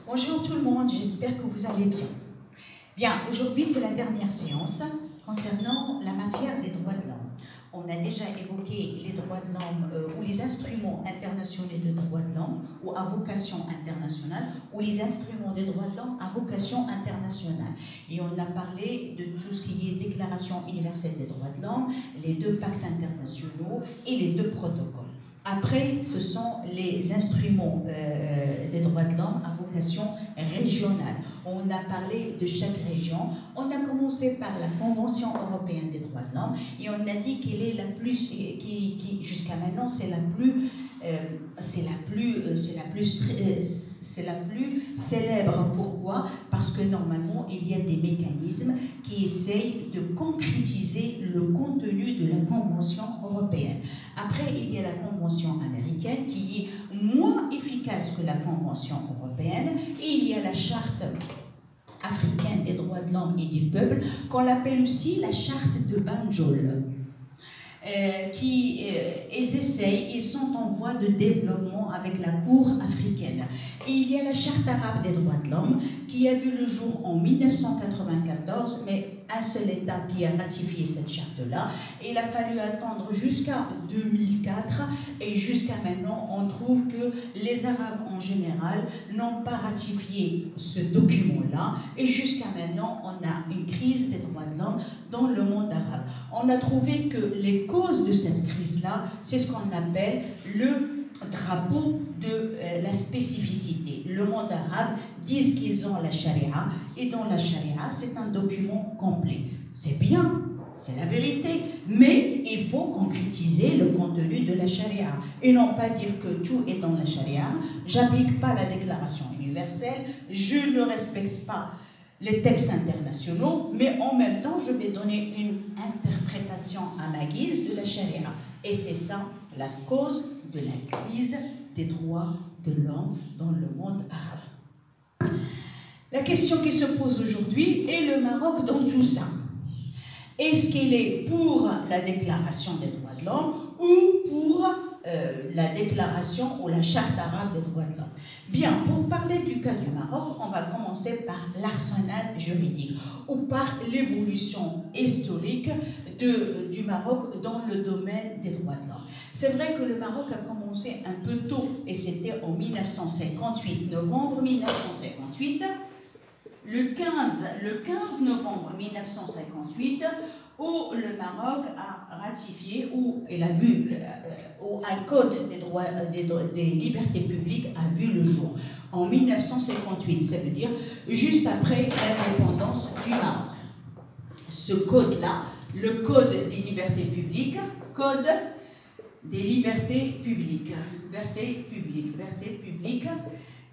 Bonjour tout le monde, j'espère que vous allez bien. Bien, aujourd'hui c'est la dernière séance concernant la matière des droits de l'homme. On a déjà évoqué les droits de l'homme ou les instruments internationaux des droits de l'homme ou à vocation internationale ou les instruments des droits de l'homme à vocation internationale. Et on a parlé de tout ce qui est Déclaration universelle des droits de l'homme, les 2 pactes internationaux et les 2 protocoles. Après, ce sont les instruments des droits de l'homme à vocation régionale. On a parlé de chaque région. On a commencé par la Convention européenne des droits de l'homme et on a dit qu'elle est la plus, jusqu'à maintenant, c'est la plus célèbre. Pourquoi? Parce que normalement, il y a des mécanismes qui essayent de concrétiser le contenu de la Convention européenne. Après, il y a la Convention américaine qui est moins efficace que la Convention européenne et il y a la Charte africaine des droits de l'homme et du peuple qu'on appelle aussi la Charte de Banjul. Ils sont en voie de développement avec la Cour africaine. Et il y a la Charte arabe des droits de l'homme qui a vu le jour en 1994, mais un seul État qui a ratifié cette charte-là. Il a fallu attendre jusqu'à 2004 et jusqu'à maintenant, on trouve que les Arabes en général n'ont pas ratifié ce document-là et jusqu'à maintenant, on a une crise des droits de l'homme dans le monde arabe. On a trouvé que les causes de cette crise-là, c'est ce qu'on appelle le drapeau de la spécificité. Le monde arabe disent qu'ils ont la charia, et dans la charia, c'est un document complet. C'est bien, c'est la vérité, mais il faut concrétiser le contenu de la charia, et non pas dire que tout est dans la charia, j'applique pas la déclaration universelle, je ne respecte pas les textes internationaux, mais en même temps, je vais donner une interprétation à ma guise de la charia. Et c'est ça la cause de la crise des droits de l'homme dans le monde arabe. La question qui se pose aujourd'hui est le Maroc dans tout ça. Est-ce qu'il est pour la déclaration des droits de l'homme ou pour la déclaration ou la charte arabe des droits de l'homme? Bien, pour parler du cas du Maroc, on va commencer par l'arsenal juridique ou par l'évolution historique du Maroc dans le domaine des droits de l'homme. C'est vrai que le Maroc a commencé un peu tôt et c'était en 1958, novembre 1958. Le 15 novembre 1958, où le Maroc a ratifié, où il a vu, où un code des libertés publiques a vu le jour. En 1958, ça veut dire juste après l'indépendance du Maroc. Ce code-là, le code des libertés publiques, code des libertés publiques,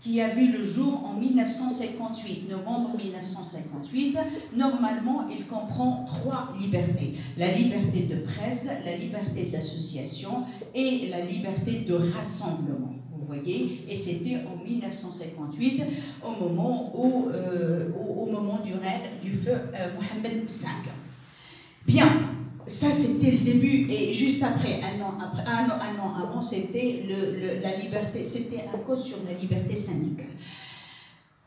qui a vu le jour en 1958, novembre 1958. Normalement, il comprend 3 libertés. La liberté de presse, la liberté d'association et la liberté de rassemblement. Vous voyez, et c'était en 1958, au moment du règne du feu Mohammed V. Bien. Ça, c'était le début, et juste après, un an avant, c'était la liberté, c'était un code sur la liberté syndicale.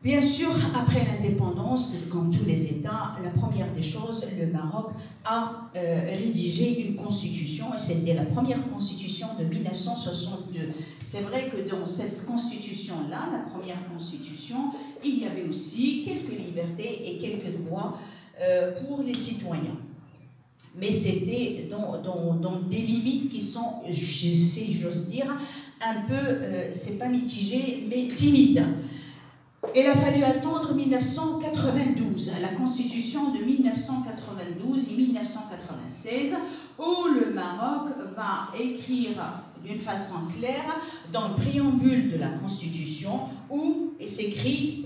Bien sûr, après l'indépendance, comme tous les États, la première des choses, le Maroc a rédigé une constitution, et c'était la première constitution de 1962. C'est vrai que dans cette constitution-là, la première constitution, il y avait aussi quelques libertés et quelques droits pour les citoyens. Mais c'était dans des limites qui sont, si j'ose dire, un peu, c'est pas mitigé, mais timide. Il a fallu attendre 1992, la constitution de 1992 et 1996, où le Maroc va écrire d'une façon claire dans le préambule de la Constitution où il s'écrit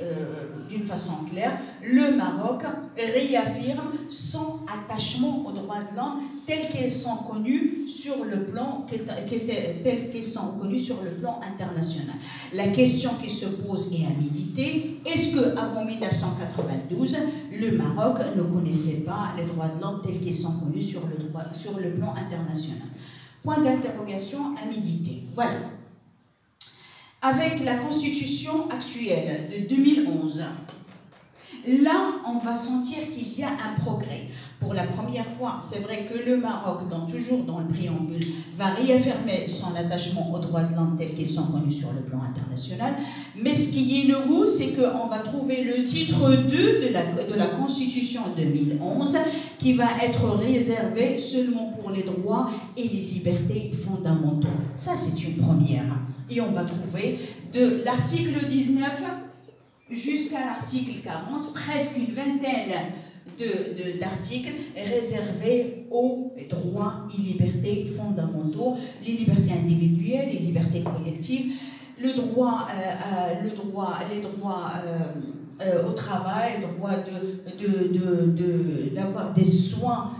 d'une façon claire le Maroc réaffirme son attachement aux droits de l'homme tels qu'ils sont connus sur le plan international. La question qui se pose est à méditer, est-ce qu'avant 1992 le Maroc ne connaissait pas les droits de l'homme tels qu'ils sont connus sur le plan international? Point d'interrogation à méditer. Voilà. avec la constitution actuelle de 2011, là, on va sentir qu'il y a un progrès. Pour la première fois, c'est vrai que le Maroc, toujours dans le préambule, va réaffirmer son attachement aux droits de l'homme tels qu'ils sont connus sur le plan international. Mais ce qui est nouveau, c'est qu'on va trouver le titre 2 de la Constitution 2011 qui va être réservé seulement pour les droits et les libertés fondamentaux. Ça, c'est une première. Et on va trouver de l'article 19 jusqu'à l'article 40, presque une vingtaine d'articles réservés aux droits et libertés fondamentaux, les libertés individuelles, les libertés collectives, les droits au travail, le droit d'avoir des soins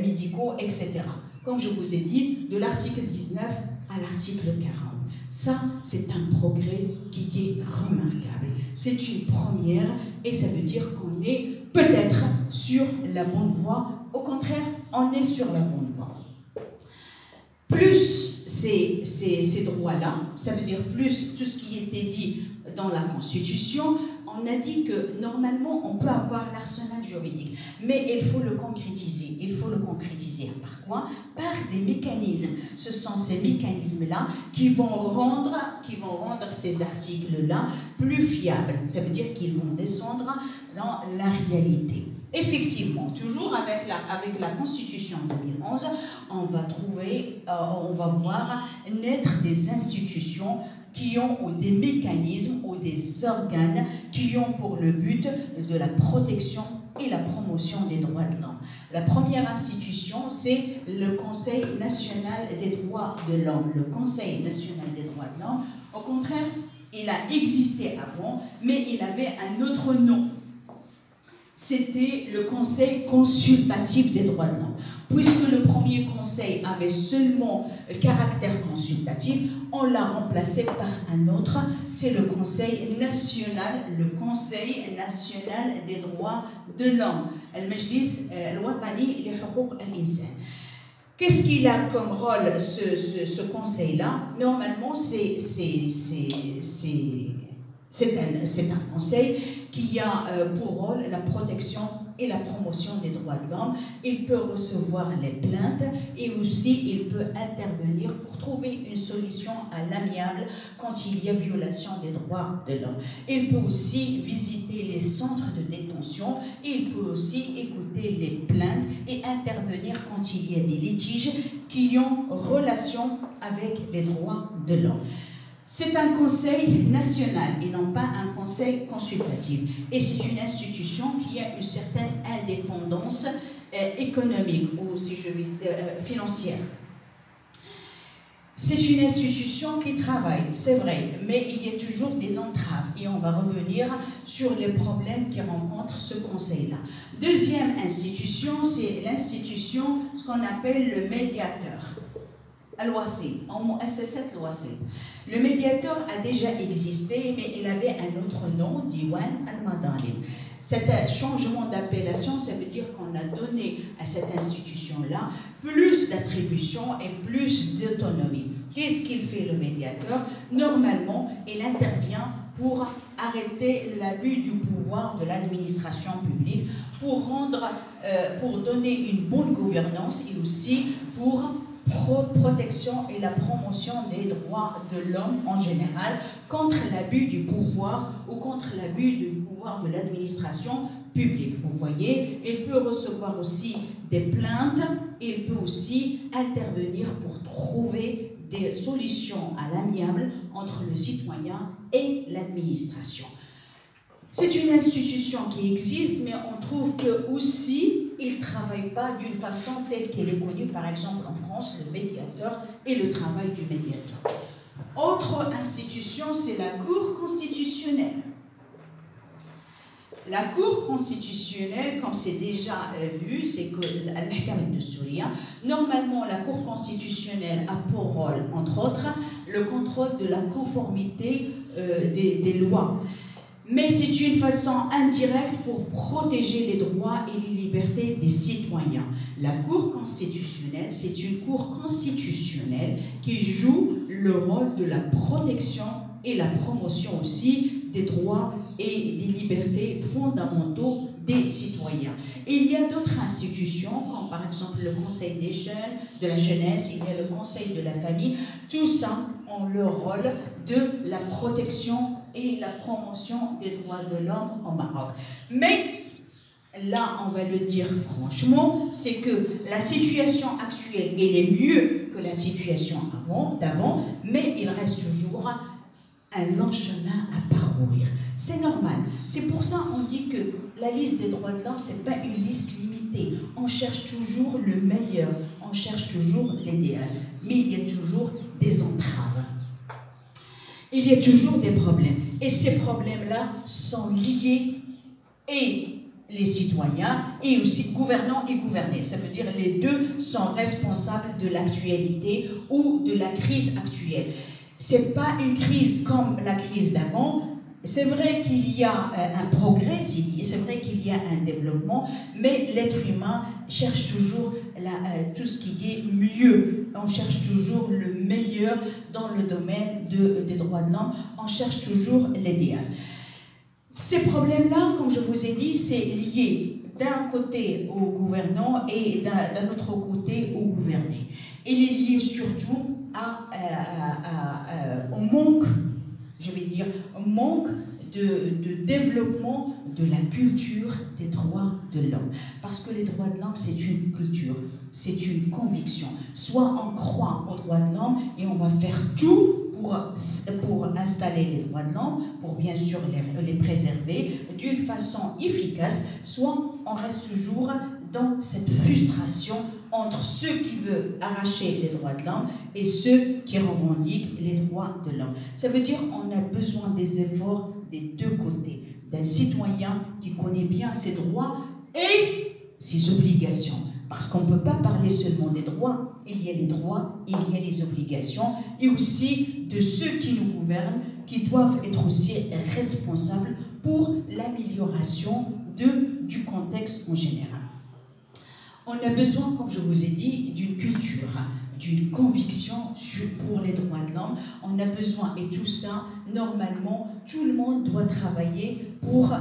médicaux, etc. Comme je vous ai dit, de l'article 19 à l'article 40. Ça, c'est un progrès qui est remarquable. C'est une première et ça veut dire qu'on est peut-être sur la bonne voie. Au contraire, on est sur la bonne voie. Plus ces droits-là, ça veut dire plus tout ce qui était dit dans la Constitution, on a dit que normalement on peut avoir l'arsenal juridique, mais il faut le concrétiser. Il faut le concrétiser par quoi? Par des mécanismes. Ce sont ces mécanismes-là qui vont rendre ces articles-là plus fiables. Ça veut dire qu'ils vont descendre dans la réalité. Effectivement, toujours avec la Constitution 2011, on va voir naître des institutions qui ont ou des mécanismes ou des organes qui ont pour le but de la protection et la promotion des droits de l'homme. La première institution, c'est le Conseil national des droits de l'homme. Le Conseil national des droits de l'homme, au contraire, il a existé avant, mais il avait un autre nom. C'était le Conseil consultatif des droits de l'homme. Puisque le premier conseil avait seulement le caractère consultatif, on l'a remplacé par un autre, c'est le Conseil national des droits de l'homme, Al-Majlis al-Watani li Huquq al-Insan. Qu'est-ce qu'il a comme rôle, ce conseil-là? Normalement, c'est un conseil qui a pour rôle la protection et la promotion des droits de l'homme. Il peut recevoir les plaintes et aussi il peut intervenir pour trouver une solution à l'amiable quand il y a violation des droits de l'homme. Il peut aussi visiter les centres de détention et il peut aussi écouter les plaintes et intervenir quand il y a des litiges qui ont relation avec les droits de l'homme. C'est un conseil national et non pas un conseil consultatif. Et c'est une institution qui a une certaine indépendance économique ou, si je vis, financière. C'est une institution qui travaille, c'est vrai, mais il y a toujours des entraves et on va revenir sur les problèmes qui rencontrent ce conseil-là. Deuxième institution, c'est l'institution, ce qu'on appelle le médiateur. Al-Wasi, en MU'assasat al-Wasi. Le médiateur a déjà existé, mais il avait un autre nom, Diwan al-Madalim. Cet changement d'appellation, ça veut dire qu'on a donné à cette institution-là plus d'attributions et plus d'autonomie. Qu'est-ce qu'il fait le médiateur? Normalement, il intervient pour arrêter l'abus du pouvoir de l'administration publique, pour donner une bonne gouvernance et aussi pour protection et la promotion des droits de l'homme en général contre l'abus du pouvoir ou contre l'abus du pouvoir de l'administration publique. Vous voyez, il peut recevoir aussi des plaintes et il peut aussi intervenir pour trouver des solutions à l'amiable entre le citoyen et l'administration. C'est une institution qui existe, mais on trouve que aussi il ne travaille pas d'une façon telle qu'elle est connue, par exemple en France, le médiateur et le travail du médiateur. Autre institution, c'est la Cour constitutionnelle. La Cour constitutionnelle, comme c'est déjà vu, c'est que Al-Mahkama ad-Dusturiya, normalement la Cour constitutionnelle a pour rôle, entre autres, le contrôle de la conformité des lois. Mais c'est une façon indirecte pour protéger les droits et les libertés des citoyens. La Cour constitutionnelle, c'est une Cour constitutionnelle qui joue le rôle de la protection et la promotion aussi des droits et des libertés fondamentaux des citoyens. Et il y a d'autres institutions, comme par exemple le Conseil des jeunes, de la jeunesse, il y a le Conseil de la famille, tout ça ont le rôle de la protection et la promotion des droits de l'homme au Maroc. Mais là, on va le dire franchement, c'est que la situation actuelle, elle est mieux que la situation d'avant, mais il reste toujours un long chemin à parcourir. C'est normal. C'est pour ça qu'on dit que la liste des droits de l'homme, ce n'est pas une liste limitée. On cherche toujours le meilleur, on cherche toujours l'idéal. Mais il y a toujours des entraves. Il y a toujours des problèmes. Et ces problèmes-là sont liés et les citoyens et aussi gouvernants et gouvernés. Ça veut dire les deux sont responsables de l'actualité ou de la crise actuelle. Ce n'est pas une crise comme la crise d'avant. C'est vrai qu'il y a un progrès, c'est vrai qu'il y a un développement, mais l'être humain cherche toujours tout ce qui est mieux. On cherche toujours le meilleur dans le domaine des droits de l'homme. On cherche toujours l'idéal. Ces problèmes-là, comme je vous ai dit, c'est lié d'un côté aux gouvernants et d'un autre côté aux gouvernés. Il est lié surtout au manque, je vais dire, au manque de développement de la culture des droits de l'homme. Parce que les droits de l'homme, c'est une culture, c'est une conviction. Soit on croit aux droits de l'homme et on va faire tout pour installer les droits de l'homme, pour bien sûr les préserver d'une façon efficace, soit on reste toujours dans cette frustration entre ceux qui veulent arracher les droits de l'homme et ceux qui revendiquent les droits de l'homme. Ça veut dire qu'on a besoin des efforts des deux côtés, d'un citoyen qui connaît bien ses droits et ses obligations. Parce qu'on ne peut pas parler seulement des droits, il y a les droits, il y a les obligations, et aussi de ceux qui nous gouvernent, qui doivent être aussi responsables pour l'amélioration du contexte en général. On a besoin, comme je vous ai dit, d'une culture, d'une conviction pour les droits de l'homme. On a besoin, et tout ça, normalement, tout le monde doit travailler pour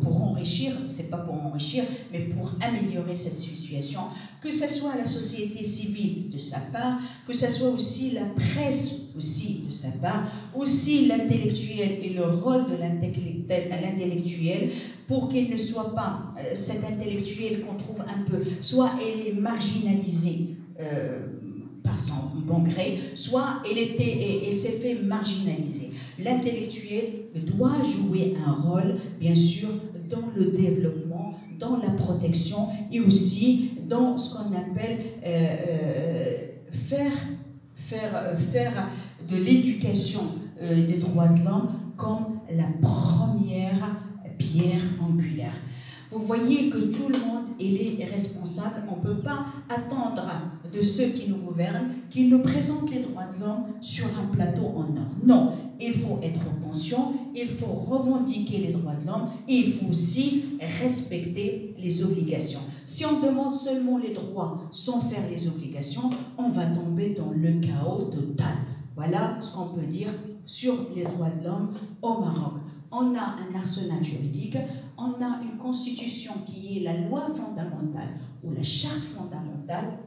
enrichir, c'est pas pour enrichir, mais pour améliorer cette situation, que ce soit la société civile de sa part, que ce soit aussi la presse aussi de sa part, aussi l'intellectuel et le rôle de l'intellectuel, pour qu'il ne soit pas cet intellectuel qu'on trouve un peu, soit il est marginalisé par son bon gré, soit il s'est fait marginaliser. L'intellectuel doit jouer un rôle, bien sûr, dans le développement, dans la protection et aussi dans ce qu'on appelle faire de l'éducation des droits de l'homme comme la première pierre angulaire. Vous voyez que tout le monde est responsable. On ne peut pas attendre de ceux qui nous gouvernent qu'ils nous présentent les droits de l'homme sur un plateau en or. Non, il faut être conscient, il faut revendiquer les droits de l'homme et il faut aussi respecter les obligations. Si on demande seulement les droits sans faire les obligations, on va tomber dans le chaos total. Voilà ce qu'on peut dire sur les droits de l'homme au Maroc. On a un arsenal juridique, on a une constitution qui est la loi fondamentale ou la charte fondamentale,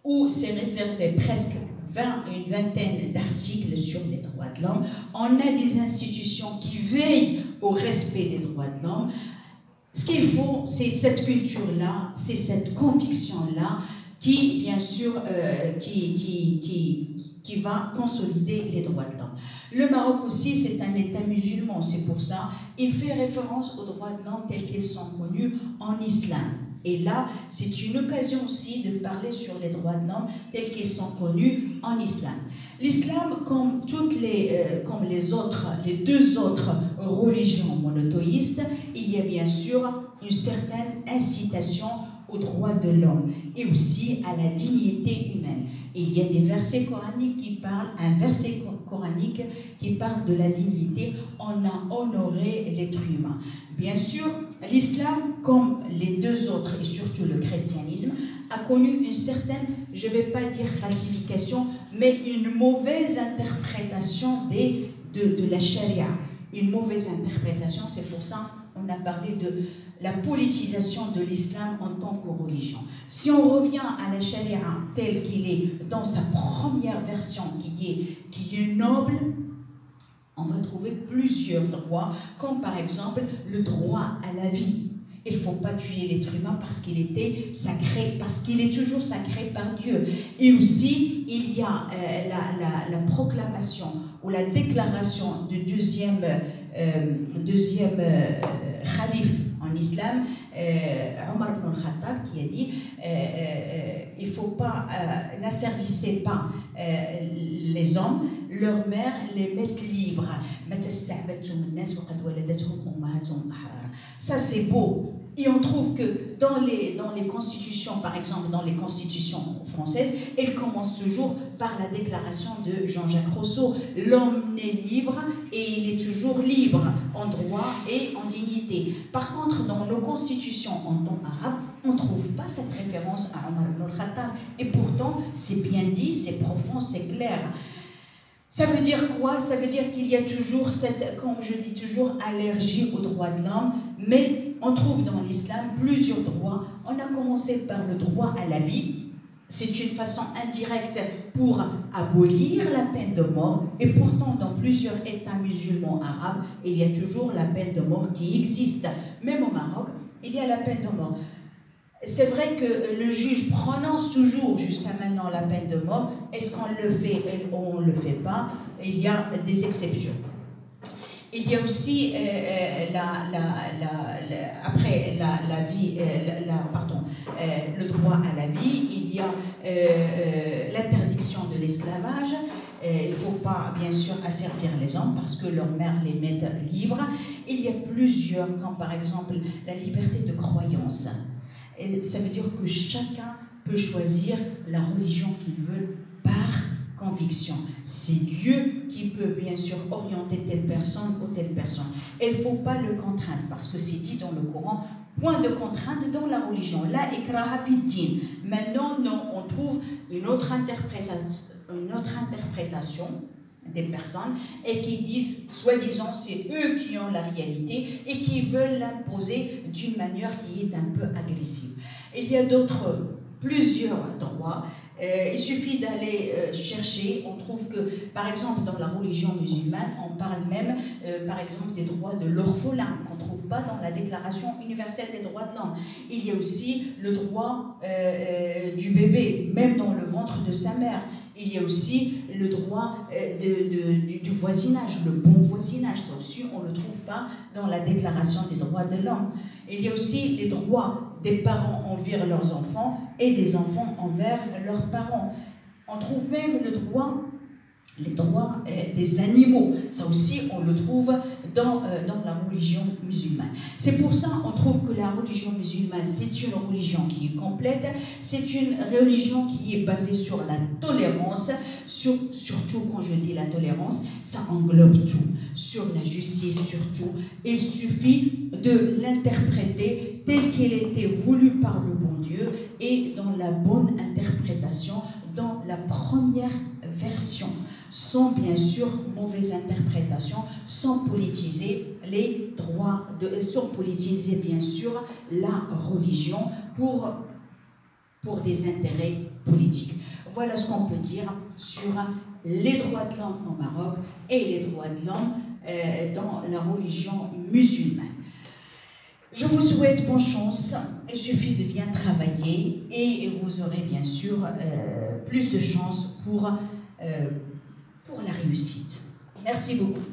où c'est réservé presque une vingtaine d'articles sur les droits de l'homme. On a des institutions qui veillent au respect des droits de l'homme. Ce qu'il faut, c'est cette culture-là, c'est cette conviction-là qui, bien sûr, qui va consolider les droits de l'homme. Le Maroc aussi, c'est un État musulman, c'est pour ça il fait référence aux droits de l'homme tels qu'ils sont connus en islam. Et là, c'est une occasion aussi de parler sur les droits de l'homme tels qu'ils sont connus en islam. L'islam, comme les deux autres religions monothéistes, il y a bien sûr une certaine incitation aux droits de l'homme et aussi à la dignité humaine. Et il y a des versets coraniques qui parlent, un verset coranique qui parle de la dignité. On a honoré l'être humain. Bien sûr, l'islam, comme les deux autres et surtout le christianisme, a connu une certaine je ne vais pas dire falsification, mais une mauvaise interprétation de la charia. Une mauvaise interprétation, c'est pour ça qu'on a parlé de la politisation de l'islam en tant que religion. Si on revient à la charia telle qu'il est dans sa première version, qui est noble, on va trouver plusieurs droits, comme par exemple le droit à la vie. Il ne faut pas tuer l'être humain parce qu'il était sacré, parce qu'il est toujours sacré par Dieu. Et aussi, il y a la proclamation ou la déclaration du deuxième calife en islam, Omar ibn al-Khattab, qui a dit il ne faut pas, n'asservissez pas les hommes, leurs mères les mettent libres. Ça c'est beau. Et on trouve que dans les constitutions, par exemple dans les constitutions françaises, elles commencent toujours par la déclaration de Jean-Jacques Rousseau. L'homme est libre et il est toujours libre en droit et en dignité. Par contre, dans nos constitutions en temps arabe, on ne trouve pas cette référence à Omar ibn al-Khattab. Et pourtant, c'est bien dit, c'est profond, c'est clair. Ça veut dire quoi? Ça veut dire qu'il y a toujours cette, comme je dis toujours, allergie aux droits de l'homme, mais on trouve dans l'islam plusieurs droits. On a commencé par le droit à la vie. C'est une façon indirecte pour abolir la peine de mort. Et pourtant, dans plusieurs États musulmans arabes, il y a toujours la peine de mort qui existe. Même au Maroc, il y a la peine de mort. C'est vrai que le juge prononce toujours jusqu'à maintenant la peine de mort. Est-ce qu'on le fait ou on ne le fait pas? Il y a des exceptions. Il y a aussi après la vie, le droit à la vie, il y a l'interdiction de l'esclavage. Il ne faut pas, bien sûr, asservir les hommes parce que leurs mères les mettent libres. Il y a plusieurs, comme par exemple la liberté de croyance. Et ça veut dire que chacun peut choisir la religion qu'il veut par conviction. C'est Dieu qui peut bien sûr orienter telle personne ou telle personne. Et il ne faut pas le contraindre parce que c'est dit dans le Coran, point de contrainte dans la religion. La ikraha fid din. Maintenant, non, on trouve une autre interprétation des personnes et qui disent, soi-disant, c'est eux qui ont la réalité et qui veulent l'imposer d'une manière qui est un peu agressive. Il y a plusieurs droits. Il suffit d'aller chercher. On trouve que, par exemple, dans la religion musulmane, on parle même, par exemple, des droits de l'orphelin, qu'on ne trouve pas dans la Déclaration universelle des droits de l'homme. Il y a aussi le droit du bébé, même dans le ventre de sa mère. Il y a aussi le droit du voisinage, le bon voisinage. Ça aussi, on ne le trouve pas dans la Déclaration des droits de l'homme. Il y a aussi les droits des parents envers leurs enfants et des enfants envers leurs parents. On trouve même les droits des animaux. Ça aussi, on le trouve dans la religion musulmane. C'est pour ça qu'on trouve que la religion musulmane, c'est une religion qui est complète, c'est une religion qui est basée sur la tolérance, surtout quand je dis la tolérance, ça englobe tout, sur la justice surtout. Il suffit de l'interpréter telle qu'elle était voulue par le bon Dieu et dans la bonne interprétation, dans la première version, sans bien sûr mauvaise interprétation, sans politiser les droits, sans politiser bien sûr la religion pour des intérêts politiques. Voilà ce qu'on peut dire sur les droits de l'homme au Maroc et les droits de l'homme dans la religion musulmane. Je vous souhaite bonne chance, il suffit de bien travailler et vous aurez bien sûr plus de chance pour la réussite. Merci beaucoup.